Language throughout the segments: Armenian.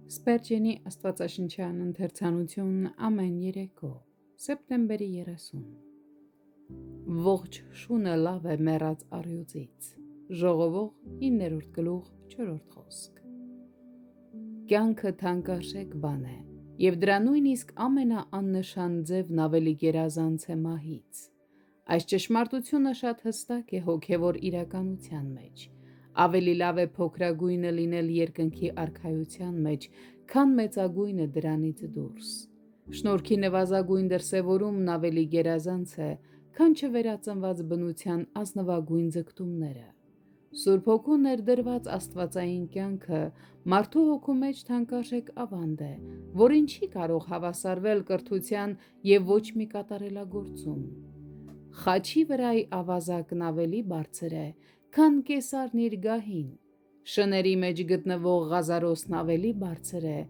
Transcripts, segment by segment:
Սպերջենի աստվածաշնչյան ընթերցանություն ամեն երեկո, սեպտեմբերի 30։ Ողջ շունը լավ է մեռած առյուծից, ժողովող 9-րդ գլուխ 4-րդ խոսք։ Կյանքը թանկարժեք բան է, և դրա նույնիսկ ամենաաննշան ձևն ավելի գերազանց է մահից։ Այս ճշմարտությունը շատ հստակ է հոգևոր իրականության մեջ։ Ավելի լավ է փոքրագույնը լինել երկնքի արքայության մեջ, քան մեծագույնը դրանից դուրս։ Շնորհքի նվազագույն դրսևորումն ավելի գերազանց է, քան չվերածնված բնության ազնվագույն ձգտումները։ Սուրբ Հոգու ներդրված աստվածային կյանքը մարդու հոգու մեջ թանկարժեք ավանդ է, որին չի կարող հավասարվել կրթության և ոչ մի կատարելագործում։ Խաչի վրայի ավազակն ավելի բարձր է, քան կեսարն իր գահին։ Շների մեջ գտնվող Ղազարոսն ավելի բարձր է,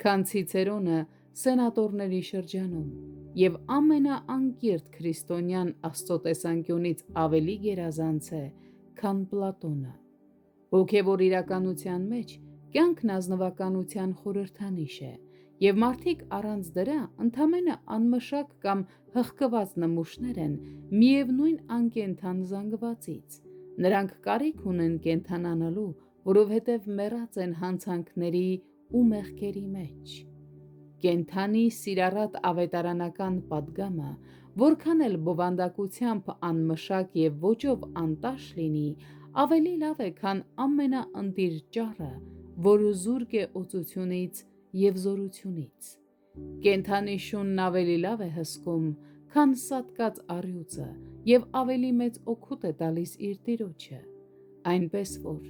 քան Ցիցերոնը սենատորների շրջանում, և ամենաանկիրթ քրիստոնյան Աստծո տեսանկյունից ավելի գերազանց է, քան Պլատոնը։ Հոգևոր իրականության մեջ կյանքն ազնվականության խորհրդանիշ է, և մարդիկ առանց դրա ընդամենը անմշակ կամ հղկված նմուշներ են միևնույն անկենդան զանգվածից։ Նրանք կարիք ունեն կենդանանալու, որովհետև մեռած են հանցանքների ու մեղքերի մեջ։ Կենդանի սիրառատ ավետարանական պատգամը, որքան էլ բովանդակությամբ անմշակ և ոճով անտաշ լինի, ավելի լավ է, քան ամենաընտիր ճառը, որ զուրկ է օծությունից և զորությունից։ Կենդանի շունն ավելի լավ է հսկում, քան սատկած առյուծը, և ավելի մեծ օգուտ է տալիս իր տիրոջը։ Այնպես որ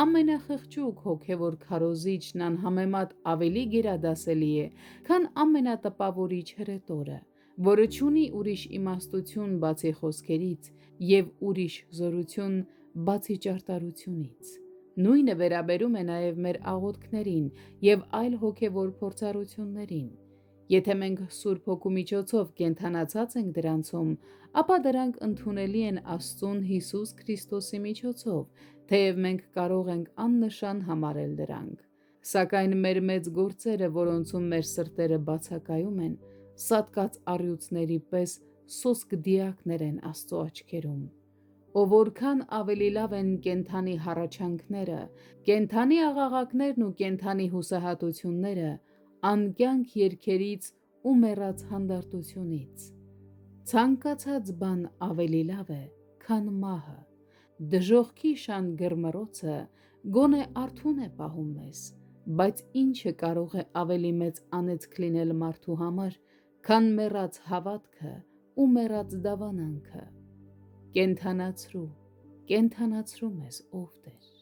ամենախղճուկ հոգևոր քարոզիչն անհամեմատ ավելի գերադասելի է, քան ամենատպավորիչ հրետորը, որը չունի ուրիշ իմաստություն բացի խոսքերից և ուրիշ զորություն բացի ճարտարությունից։ Նույնը վերաբերում է նաև մեր աղոթքներին և այլ հոգևոր փորձառություններին։ Եթե մենք Սուրբ Հոգու միջոցով կենդանացած ենք դրանցում, ապա դրանք ընդունելի են Աստծուն Հիսուս Քրիստոսի միջոցով, թեև մենք կարող ենք աննշան համարել դրանք։ Սակայն մեր մեծ գործերը, որոնցում մեր սրտերը բացակայում են, սատկած առյուծների պես սոսկ դիակներ են Աստծո աչքերում։ Ով որքան ավելի լավ են կենդանի հառաչանքները, կենդանի աղաղակներն ու կենդանի հուսահատությունները, անկյանք երգերից ու մեռած հանդարտությունից։ Ցանկացած բան ավելի լավ է, քան մահը։ Դժոխքի շան գրմռոցը գոնե արթուն է պահում մեզ, բայց ի՞նչը կարող է ավելի մեծ անեծք լինել մարդու համար, քան մեռած հավատքը ու մեռած դավանանքը։ Կենդանացրու, կենդանացրու մեզ, ով Տեր։